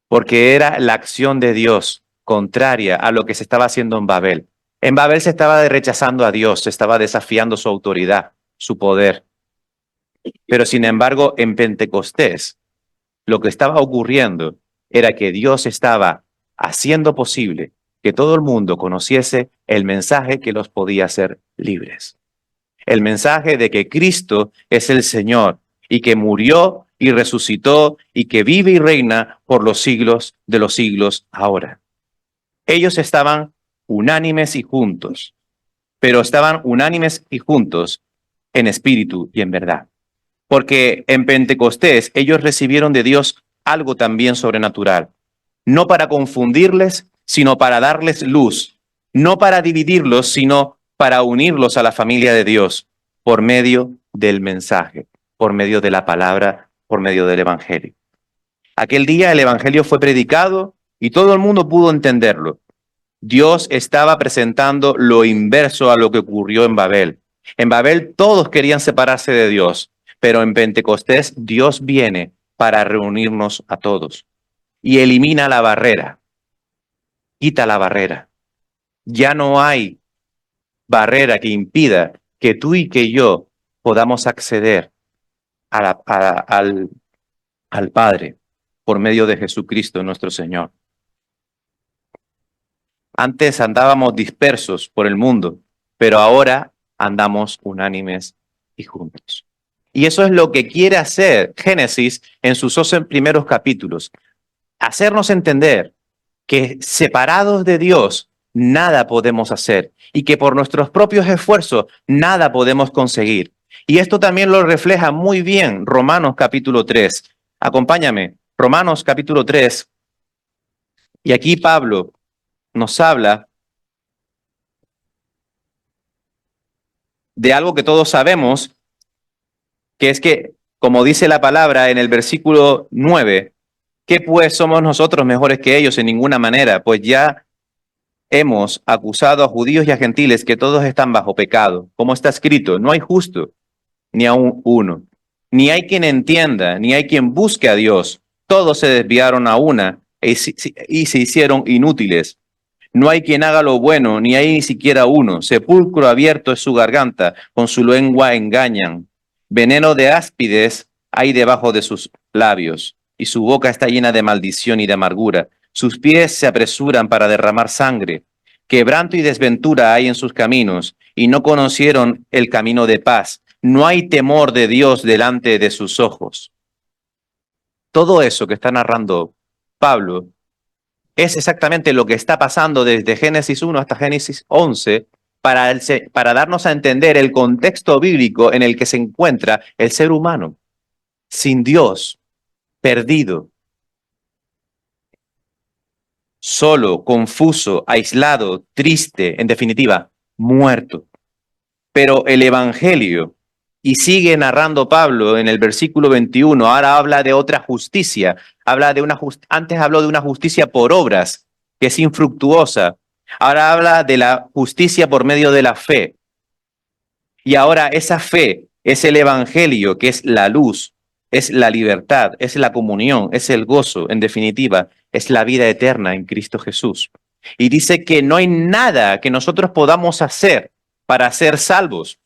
Porque era la acción de Dios contraria a lo que se estaba haciendo en Babel. En Babel se estaba rechazando a Dios, se estaba desafiando su autoridad, su poder. Pero sin embargo, en Pentecostés, lo que estaba ocurriendo era que Dios estaba haciendo posible que todo el mundo conociese el mensaje que los podía hacer libres. El mensaje de que Cristo es el Señor y que murió y resucitó y que vive y reina por los siglos de los siglos ahora. Ellos estaban unánimes y juntos, pero estaban unánimes y juntos en espíritu y en verdad. Porque en Pentecostés ellos recibieron de Dios algo también sobrenatural. No para confundirles, sino para darles luz. No para dividirlos, sino para unirlos a la familia de Dios por medio del mensaje, por medio de la palabra, por medio del evangelio. Aquel día el evangelio fue predicado y todo el mundo pudo entenderlo. Dios estaba presentando lo inverso a lo que ocurrió en Babel. En Babel todos querían separarse de Dios, pero en Pentecostés Dios viene para reunirnos a todos y elimina la barrera, quita la barrera. Ya no hay barrera que impida que tú y que yo podamos acceder al Padre por medio de Jesucristo nuestro Señor. Antes andábamos dispersos por el mundo, pero ahora andamos unánimes y juntos. Y eso es lo que quiere hacer Génesis en sus 12 primeros capítulos. Hacernos entender que separados de Dios nada podemos hacer y que por nuestros propios esfuerzos nada podemos conseguir. Y esto también lo refleja muy bien Romanos capítulo 3. Acompáñame, Romanos capítulo 3. Y aquí Pablo nos habla de algo que todos sabemos, que es que, como dice la palabra en el versículo 9, ¿qué pues somos nosotros mejores que ellos? En ninguna manera, pues ya hemos acusado a judíos y a gentiles que todos están bajo pecado. Como está escrito, no hay justo, ni aun uno. Ni hay quien entienda, ni hay quien busque a Dios. Todos se desviaron a una y se hicieron inútiles. No hay quien haga lo bueno, ni hay ni siquiera uno. Sepulcro abierto es su garganta, con su lengua engañan. Veneno de áspides hay debajo de sus labios, y su boca está llena de maldición y de amargura. Sus pies se apresuran para derramar sangre. Quebranto y desventura hay en sus caminos, y no conocieron el camino de paz. No hay temor de Dios delante de sus ojos. Todo eso que está narrando Pablo es exactamente lo que está pasando desde Génesis 1 hasta Génesis 11 para darnos a entender el contexto bíblico en el que se encuentra el ser humano, sin Dios, perdido, solo, confuso, aislado, triste, en definitiva, muerto. Pero el Evangelio, y sigue narrando Pablo en el versículo 21, ahora habla de otra justicia, antes habló de una justicia por obras, que es infructuosa, ahora habla de la justicia por medio de la fe. Y ahora esa fe es el Evangelio, que es la luz, es la libertad, es la comunión, es el gozo, en definitiva, es la vida eterna en Cristo Jesús. Y dice que no hay nada que nosotros podamos hacer para ser salvos.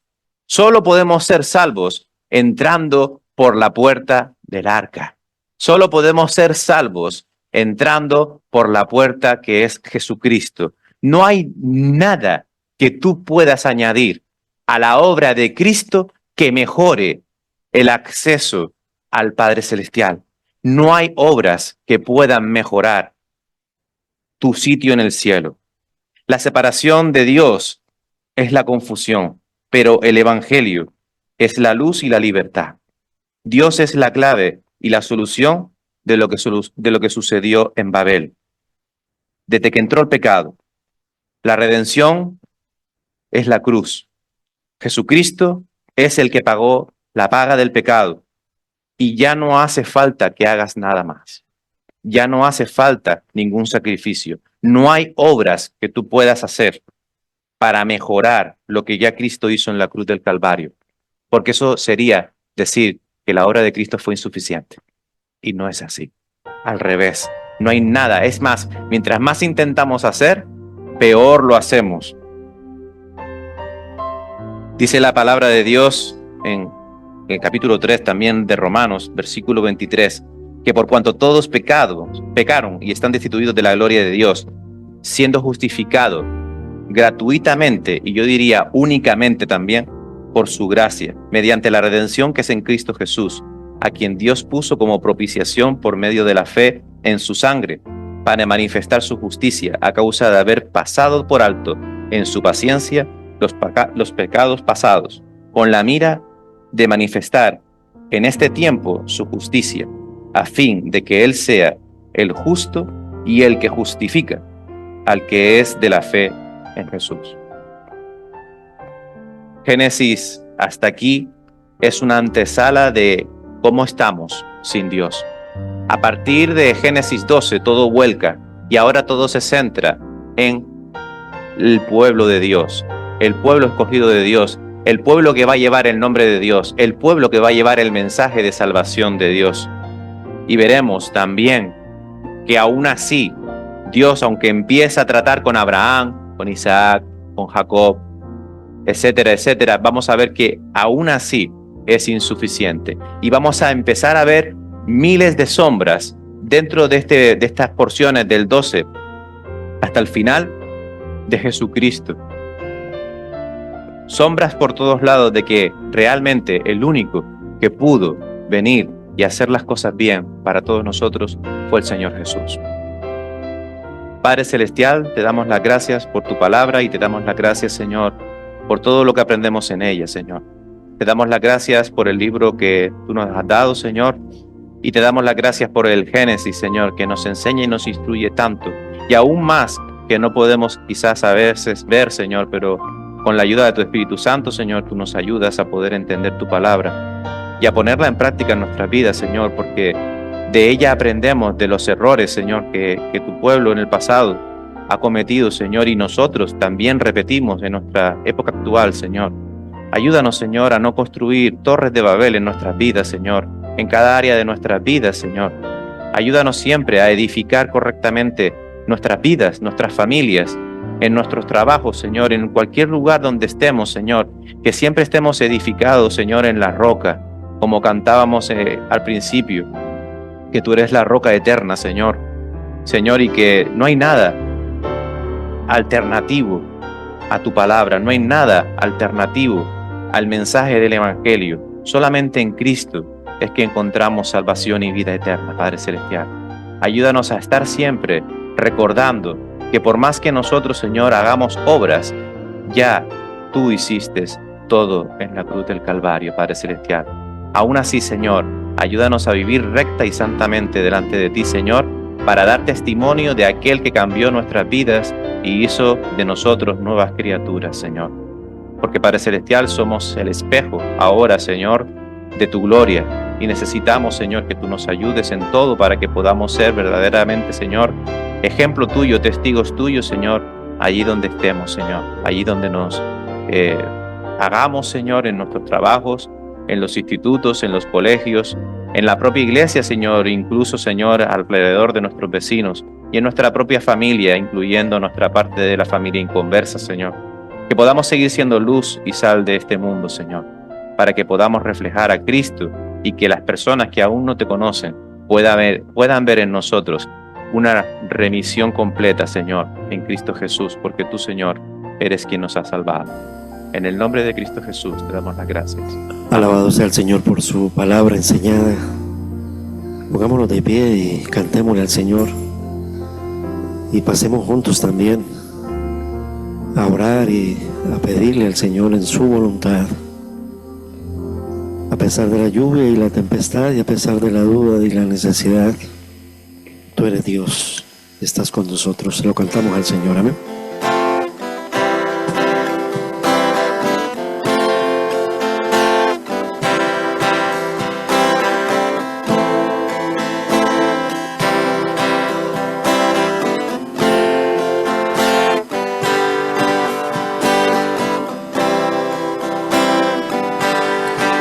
Solo podemos ser salvos entrando por la puerta del arca. Solo podemos ser salvos entrando por la puerta que es Jesucristo. No hay nada que tú puedas añadir a la obra de Cristo que mejore el acceso al Padre Celestial. No hay obras que puedan mejorar tu sitio en el cielo. La separación de Dios es la confusión, pero el Evangelio es la luz y la libertad. Dios es la clave y la solución de lo que sucedió en Babel. Desde que entró el pecado, la redención es la cruz. Jesucristo es el que pagó la paga del pecado y ya no hace falta que hagas nada más. Ya no hace falta ningún sacrificio. No hay obras que tú puedas hacer para mejorar lo que ya Cristo hizo en la cruz del Calvario. Porque eso sería decir que la obra de Cristo fue insuficiente. Y no es así. Al revés, no hay nada. Es más, mientras más intentamos hacer, peor lo hacemos. Dice la palabra de Dios en el capítulo 3 también de Romanos, versículo 23, que por cuanto todos pecaron y están destituidos de la gloria de Dios, siendo justificados gratuitamente, y yo diría únicamente también, por su gracia, mediante la redención que es en Cristo Jesús, a quien Dios puso como propiciación por medio de la fe en su sangre, para manifestar su justicia a causa de haber pasado por alto en su paciencia los pecados pasados, con la mira de manifestar en este tiempo su justicia, a fin de que Él sea el justo y el que justifica al que es de la fe en Jesús. Génesis hasta aquí es una antesala de cómo estamos sin Dios. A partir de Génesis 12 todo vuelca y ahora todo se centra en el pueblo de Dios, el pueblo escogido de Dios, el pueblo que va a llevar el nombre de Dios, el pueblo que va a llevar el mensaje de salvación de Dios. Y veremos también que aún así Dios, aunque empieza a tratar con Abraham, con Isaac, con Jacob, etcétera, etcétera, vamos a ver que aún así es insuficiente. Y vamos a empezar a ver miles de sombras dentro de estas porciones del 12 hasta el final de Jesucristo. Sombras por todos lados de que realmente el único que pudo venir y hacer las cosas bien para todos nosotros fue el Señor Jesús. Padre Celestial, te damos las gracias por tu palabra y te damos las gracias, Señor, por todo lo que aprendemos en ella, Señor. Te damos las gracias por el libro que tú nos has dado, Señor, y te damos las gracias por el Génesis, Señor, que nos enseña y nos instruye tanto, y aún más que no podemos quizás a veces ver, Señor, pero con la ayuda de tu Espíritu Santo, Señor, tú nos ayudas a poder entender tu palabra y a ponerla en práctica en nuestras vidas, Señor, porque de ella aprendemos de los errores, Señor, que tu pueblo en el pasado ha cometido, Señor, y nosotros también repetimos en nuestra época actual, Señor. Ayúdanos, Señor, a no construir torres de Babel en nuestras vidas, Señor, en cada área de nuestras vidas, Señor. Ayúdanos siempre a edificar correctamente nuestras vidas, nuestras familias, en nuestros trabajos, Señor, en cualquier lugar donde estemos, Señor, que siempre estemos edificados, Señor, en la roca, como cantábamos al principio, que tú eres la roca eterna, Señor. Señor, y que no hay nada alternativo a tu palabra, no hay nada alternativo al mensaje del Evangelio. Solamente en Cristo es que encontramos salvación y vida eterna, Padre Celestial. Ayúdanos a estar siempre recordando que por más que nosotros, Señor, hagamos obras, ya tú hiciste todo en la cruz del Calvario, Padre Celestial. Aún así, Señor, ayúdanos a vivir recta y santamente delante de ti, Señor, para dar testimonio de aquel que cambió nuestras vidas y hizo de nosotros nuevas criaturas, Señor. Porque, Padre Celestial, somos el espejo ahora, Señor, de tu gloria. Y necesitamos, Señor, que tú nos ayudes en todo para que podamos ser verdaderamente, Señor, ejemplo tuyo, testigos tuyos, Señor, allí donde estemos, Señor, allí donde nos hagamos, Señor, en nuestros trabajos, en los institutos, en los colegios, en la propia iglesia, Señor, incluso, Señor, alrededor de nuestros vecinos y en nuestra propia familia, incluyendo nuestra parte de la familia inconversa, Señor. Que podamos seguir siendo luz y sal de este mundo, Señor, para que podamos reflejar a Cristo y que las personas que aún no te conocen puedan ver en nosotros una remisión completa, Señor, en Cristo Jesús, porque tú, Señor, eres quien nos ha salvado. En el nombre de Cristo Jesús te damos las gracias. Alabado sea el Señor por su palabra enseñada. Pongámonos de pie y cantémosle al Señor. Y pasemos juntos también a orar y a pedirle al Señor en su voluntad. A pesar de la lluvia y la tempestad y a pesar de la duda y la necesidad, tú eres Dios, estás con nosotros. Lo cantamos al Señor, amén.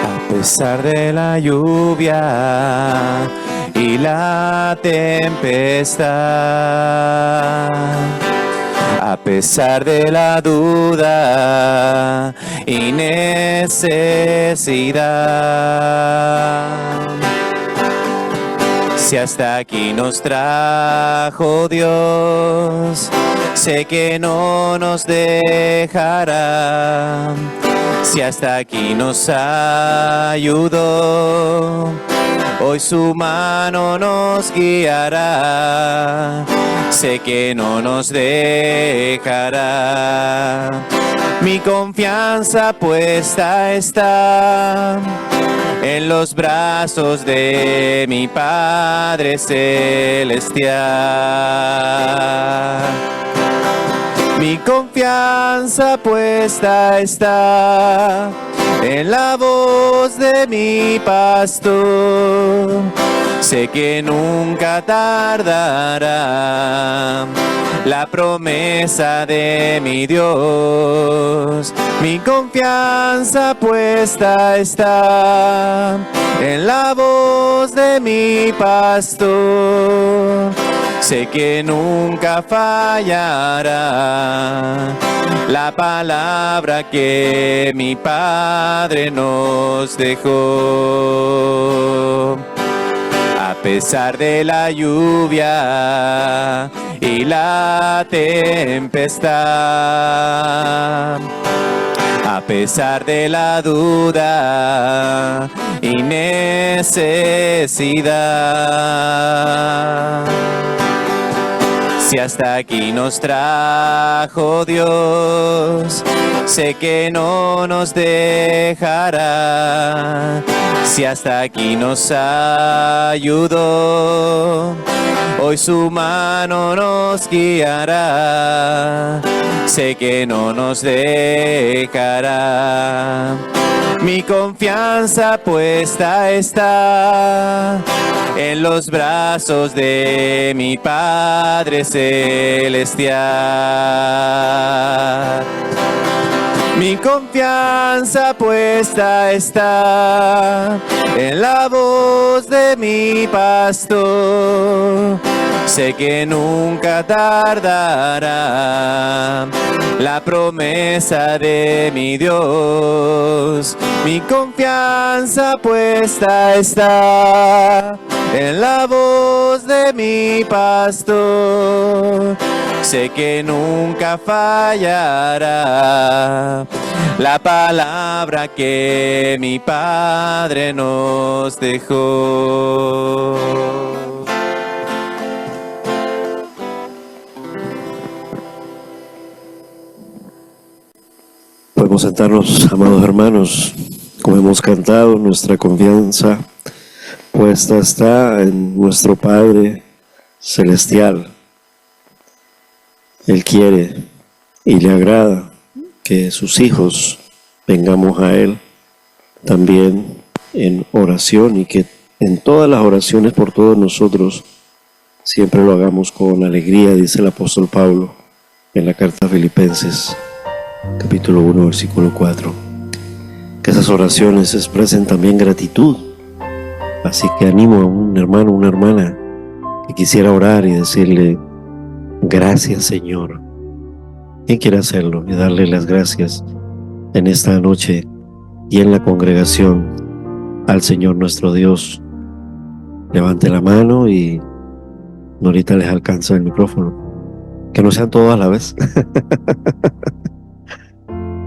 A pesar de la lluvia y la tempestad, a pesar de la duda y necesidad, si hasta aquí nos trajo Dios, sé que no nos dejará. Si hasta aquí nos ayudó, hoy su mano nos guiará. Sé que no nos dejará. Mi confianza puesta está en los brazos de mi Padre Celestial. Mi confianza puesta está en la voz de mi pastor. Sé que nunca tardará la promesa de mi Dios. Mi confianza puesta está en la voz de mi pastor. Sé que nunca fallará la palabra que mi Padre nos dejó. A pesar de la lluvia y la tempestad, a pesar de la duda y necesidad, si hasta aquí nos trajo Dios, sé que no nos dejará. Si hasta aquí nos ayudó, hoy su mano nos guiará. Sé que no nos dejará. Mi confianza puesta está en los brazos de mi Padre Celestial. Mi confianza puesta está en la voz de mi pastor. Sé que nunca tardará la promesa de mi Dios. Mi confianza puesta está en la voz de mi pastor. Sé que nunca fallará la palabra que mi Padre nos dejó. Podemos sentarnos, amados hermanos, como hemos cantado, nuestra confianza puesta está en nuestro Padre Celestial. Él quiere y le agrada que sus hijos vengamos a Él también en oración, y que en todas las oraciones por todos nosotros siempre lo hagamos con alegría, dice el apóstol Pablo en la carta a Filipenses, capítulo 1, versículo 4. Que esas oraciones expresen también gratitud. Así que animo a un hermano, una hermana que quisiera orar y decirle: gracias, Señor. ¿Quién quiere hacerlo y darle las gracias en esta noche y en la congregación al Señor nuestro Dios? Levante la mano y ahorita les alcanza el micrófono. Que no sean todos a la vez.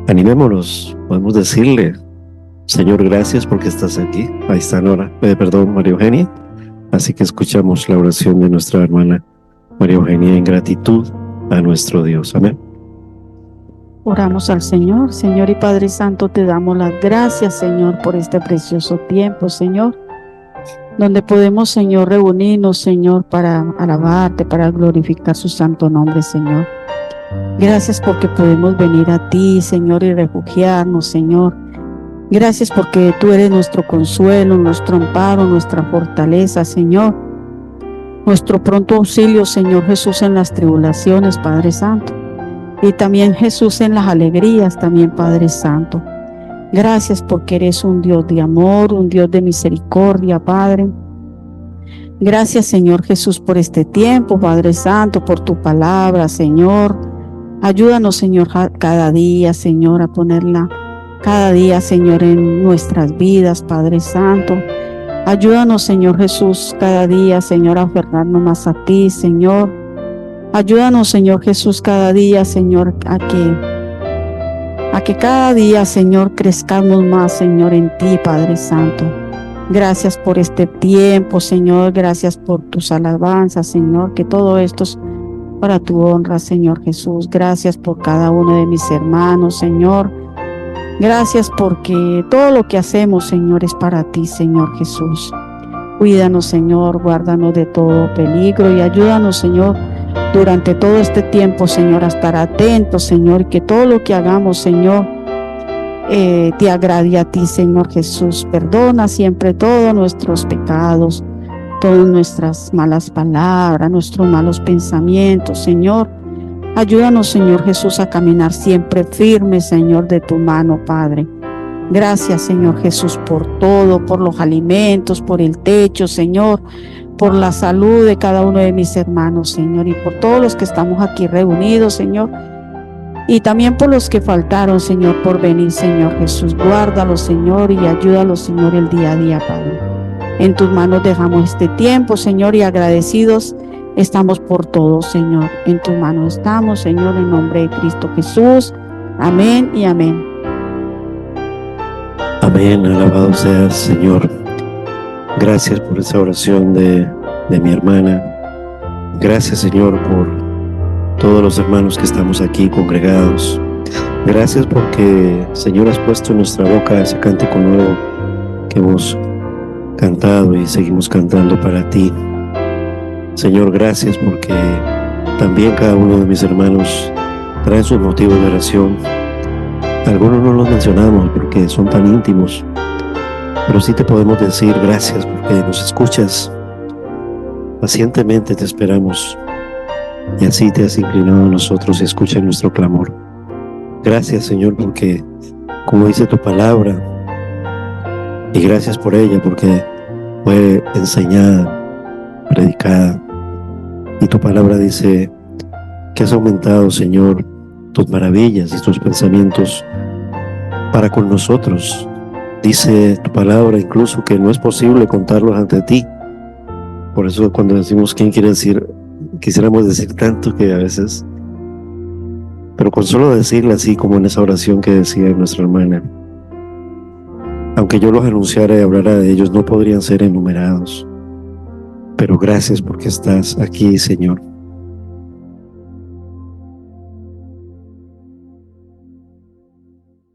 Animémonos, podemos decirle: Señor, gracias porque estás aquí. Ahí está Nora, María Eugenia. Así que escuchamos la oración de nuestra hermana María Eugenia en gratitud a nuestro Dios. Amén. Oramos al Señor. Señor y Padre Santo, te damos las gracias, Señor, por este precioso tiempo, Señor, donde podemos, Señor, reunirnos, Señor, para alabarte, para glorificar su santo nombre, Señor. Gracias porque podemos venir a ti, Señor, y refugiarnos, Señor. Gracias porque tú eres nuestro consuelo, nuestro amparo, nuestra fortaleza, Señor. Nuestro pronto auxilio, Señor Jesús, en las tribulaciones, Padre Santo. Y también, Jesús, en las alegrías, también, Padre Santo. Gracias porque eres un Dios de amor, un Dios de misericordia, Padre. Gracias, Señor Jesús, por este tiempo, Padre Santo, por tu palabra, Señor. Ayúdanos, Señor, cada día, Señor, a ponerla cada día, Señor, en nuestras vidas, Padre Santo. Ayúdanos, Señor Jesús, cada día, Señor, a aferrarnos más a ti, Señor. Ayúdanos, Señor Jesús, cada día, Señor, a que cada día, Señor, crezcamos más, Señor, en ti, Padre Santo. Gracias por este tiempo, Señor. Gracias por tus alabanzas, Señor, que todo esto es para tu honra, Señor Jesús. Gracias por cada uno de mis hermanos, Señor. Gracias porque todo lo que hacemos, Señor, es para ti, Señor Jesús. Cuídanos, Señor, guárdanos de todo peligro y ayúdanos, Señor, durante todo este tiempo, Señor, a estar atentos, Señor, y que todo lo que hagamos, Señor, te agrade a ti, Señor Jesús. Perdona siempre todos nuestros pecados, todas nuestras malas palabras, nuestros malos pensamientos, Señor. Ayúdanos, Señor Jesús, a caminar siempre firme, Señor, de tu mano, Padre. Gracias, Señor Jesús, por todo, por los alimentos, por el techo, Señor, por la salud de cada uno de mis hermanos, Señor, y por todos los que estamos aquí reunidos, Señor, y también por los que faltaron, Señor, por venir, Señor Jesús. Guárdalos, Señor, y ayúdalos, Señor, el día a día, Padre. En tus manos dejamos este tiempo, Señor, y agradecidos estamos por todo, Señor. En tus manos estamos, Señor, en nombre de Cristo Jesús. Amén y amén. Amén, alabado seas, Señor. Gracias por esa oración de mi hermana. Gracias, Señor, por todos los hermanos que estamos aquí congregados. Gracias porque, Señor, has puesto en nuestra boca ese cántico nuevo que hemos cantado y seguimos cantando para ti. Señor, gracias porque también cada uno de mis hermanos trae sus motivos de oración. Algunos no los mencionamos porque son tan íntimos, pero sí te podemos decir gracias porque nos escuchas. Pacientemente te esperamos y así te has inclinado a nosotros y escucha nuestro clamor. Gracias, Señor, porque como dice tu palabra, y gracias por ella porque fue enseñada, predicada, y tu palabra dice que has aumentado, Señor, tus maravillas y tus pensamientos para con nosotros. Dice tu palabra incluso que no es posible contarlos ante ti. Por eso cuando decimos quién quiere decir, quisiéramos decir tanto que a veces, pero con solo decirle así como en esa oración que decía nuestra hermana, aunque yo los anunciara y hablara de ellos, no podrían ser enumerados. Pero gracias porque estás aquí, Señor.